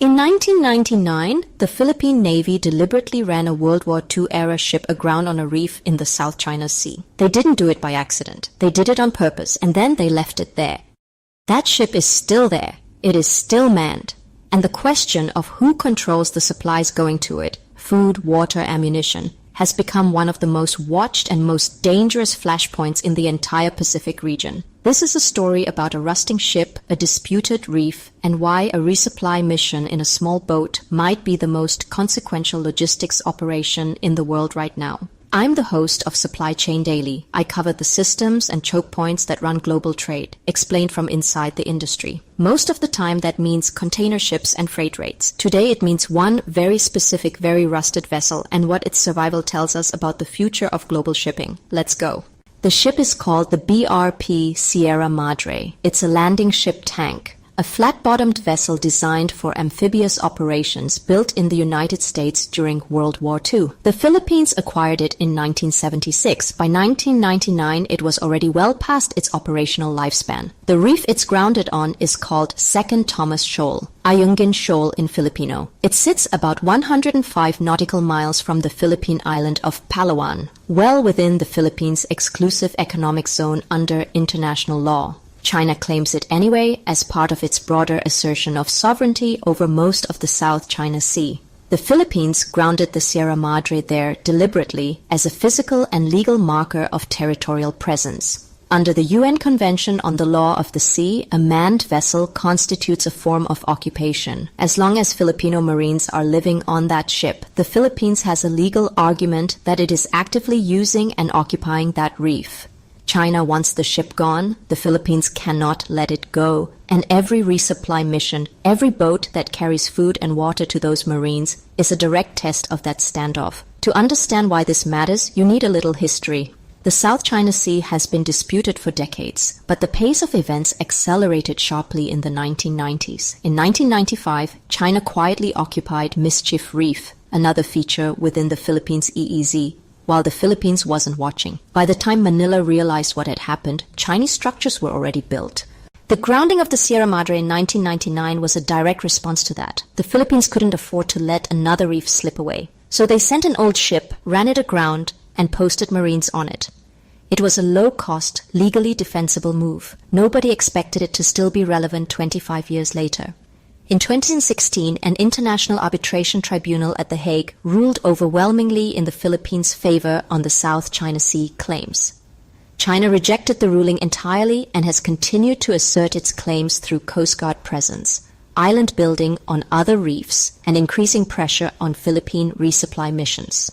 In 1999, the Philippine Navy deliberately ran a World War II-era ship aground on a reef in the South China Sea. They didn't do it by accident. They did it on purpose, and then they left it there. That ship is still there. It is still manned. And the question of who controls the supplies going to it, food, water, ammunition, has become one of the most watched and most dangerous flashpoints in the entire Pacific region. This is a story about a rusting ship, a disputed reef, and why a resupply mission in a small boat might be the most consequential logistics operation in the world right now. I'm the host of Supply Chain Daily. I cover the systems and choke points that run global trade, explained from inside the industry. Most of the time that means container ships and freight rates. Today it means one very specific, very rusted vessel and what its survival tells us about the future of global shipping. Let's go. The ship is called the BRP Sierra Madre. It's a landing ship tank, a flat-bottomed vessel designed for amphibious operations built in the United States during World War II. The Philippines acquired it in 1976. By 1999, it was already well past its operational lifespan. The reef it's grounded on is called Second Thomas Shoal, Ayungin Shoal in Filipino. It sits about 105 nautical miles from the Philippine island of Palawan, well within the Philippines' exclusive economic zone under international law. China claims it anyway as part of its broader assertion of sovereignty over most of the South China Sea. The Philippines grounded the Sierra Madre there deliberately as a physical and legal marker of territorial presence. Under the UN Convention on the Law of the Sea, a manned vessel constitutes a form of occupation. As long as Filipino Marines are living on that ship, the Philippines has a legal argument that it is actively using and occupying that reef. China wants the ship gone, the Philippines cannot let it go, and every resupply mission, every boat that carries food and water to those Marines, is a direct test of that standoff. To understand why this matters, you need a little history. The South China Sea has been disputed for decades, but the pace of events accelerated sharply in the 1990s. In 1995, China quietly occupied Mischief Reef, another feature within the Philippines' EEZ, while the Philippines wasn't watching. By the time Manila realized what had happened, Chinese structures were already built. The grounding of the Sierra Madre in 1999 was a direct response to that. The Philippines couldn't afford to let another reef slip away. So they sent an old ship, ran it aground, and posted Marines on it. It was a low-cost, legally defensible move. Nobody expected it to still be relevant 25 years later. In 2016, an international arbitration tribunal at The Hague ruled overwhelmingly in the Philippines' favor on the South China Sea claims. China rejected the ruling entirely and has continued to assert its claims through Coast Guard presence, island building on other reefs, and increasing pressure on Philippine resupply missions.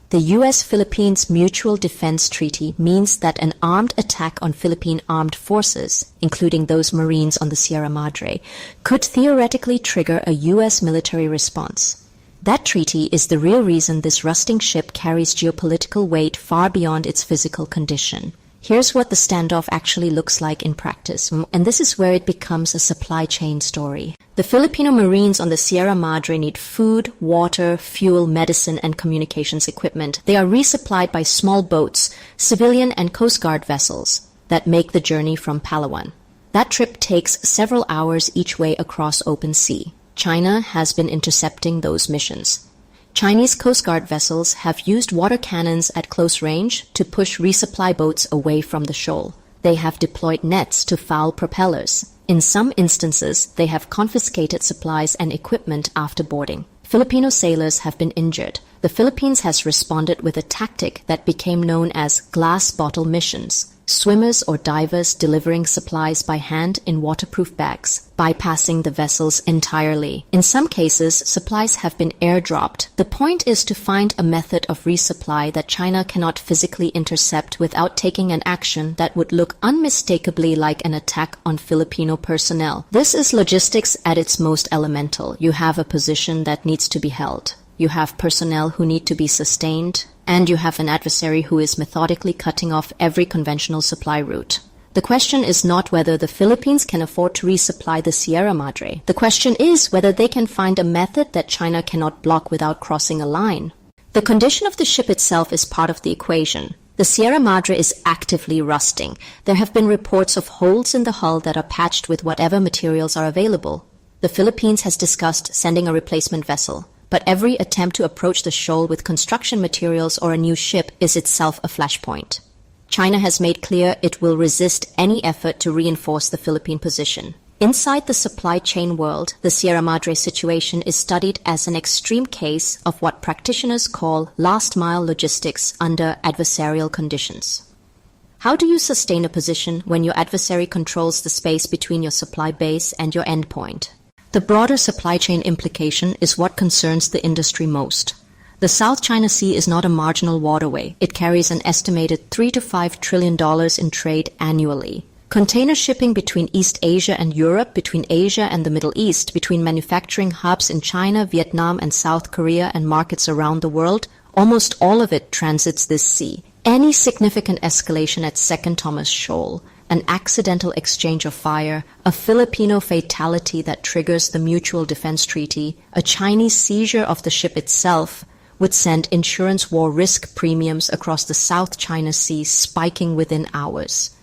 The U.S.-Philippines Mutual Defense Treaty means that an armed attack on Philippine armed forces, including those Marines on the Sierra Madre, could theoretically trigger a U.S. military response. That treaty is the real reason this rusting ship carries geopolitical weight far beyond its physical condition. Here's what the standoff actually looks like in practice, and this is where it becomes a supply chain story. The Filipino Marines on the Sierra Madre need food, water, fuel, medicine, and communications equipment. They are resupplied by small boats, civilian and Coast Guard vessels, that make the journey from Palawan. That trip takes several hours each way across open sea. China has been intercepting those missions. Chinese Coast Guard vessels have used water cannons at close range to push resupply boats away from the shoal. They have deployed nets to foul propellers. In some instances, they have confiscated supplies and equipment after boarding. Filipino sailors have been injured. The Philippines has responded with a tactic that became known as glass bottle missions. Swimmers or divers delivering supplies by hand in waterproof bags, bypassing the vessels entirely. In some cases, supplies have been airdropped. The point is to find a method of resupply that China cannot physically intercept without taking an action that would look unmistakably like an attack on Filipino personnel. This is logistics at its most elemental. You have a position that needs to be held. You have personnel who need to be sustained, and you have an adversary who is methodically cutting off every conventional supply route. The question is not whether the Philippines can afford to resupply the Sierra Madre. The question is whether they can find a method that China cannot block without crossing a line. The condition of the ship itself is part of the equation. The Sierra Madre is actively rusting. There have been reports of holes in the hull that are patched with whatever materials are available. The The Philippines has discussed sending a replacement vessel, but every attempt to approach the shoal with construction materials or a new ship is itself a flashpoint. China has made clear it will resist any effort to reinforce the Philippine position. Inside the supply chain world, the Sierra Madre situation is studied as an extreme case of what practitioners call last-mile logistics under adversarial conditions. How do you sustain a position when your adversary controls the space between your supply base and your endpoint? The broader supply chain implication is what concerns the industry most. The South China Sea is not a marginal waterway. It carries an estimated $3 to $5 trillion in trade annually. Container shipping between East Asia and Europe, between Asia and the Middle East, between manufacturing hubs in China, Vietnam, and South Korea and markets around the world, almost all of it transits this sea. Any significant escalation at Second Thomas Shoal, an accidental exchange of fire, a Filipino fatality that triggers the Mutual Defense Treaty, a Chinese seizure of the ship itself, would send insurance war risk premiums across the South China Sea spiking within hours.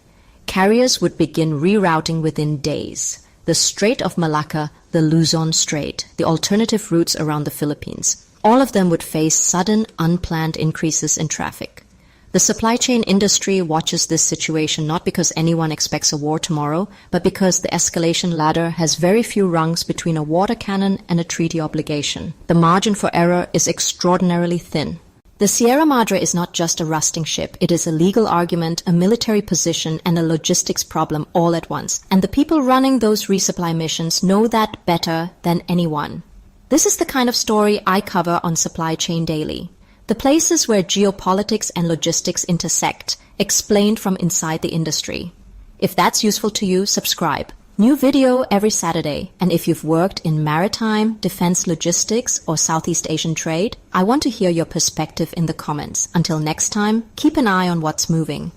Carriers would begin rerouting within days. The Strait of Malacca, the Luzon Strait, the alternative routes around the Philippines. All of them would face sudden, unplanned increases in traffic. The supply chain industry watches this situation not because anyone expects a war tomorrow, but because the escalation ladder has very few rungs between a water cannon and a treaty obligation. The margin for error is extraordinarily thin. The Sierra Madre is not just a rusting ship. It is a legal argument, a military position, and a logistics problem all at once. And the people running those resupply missions know that better than anyone. This is the kind of story I cover on Supply Chain Daily. The places where geopolitics and logistics intersect, explained from inside the industry. If that's useful to you, subscribe. New video every Saturday. And if you've worked in maritime, defense logistics, or Southeast Asian trade, I want to hear your perspective in the comments. Until next time, keep an eye on what's moving.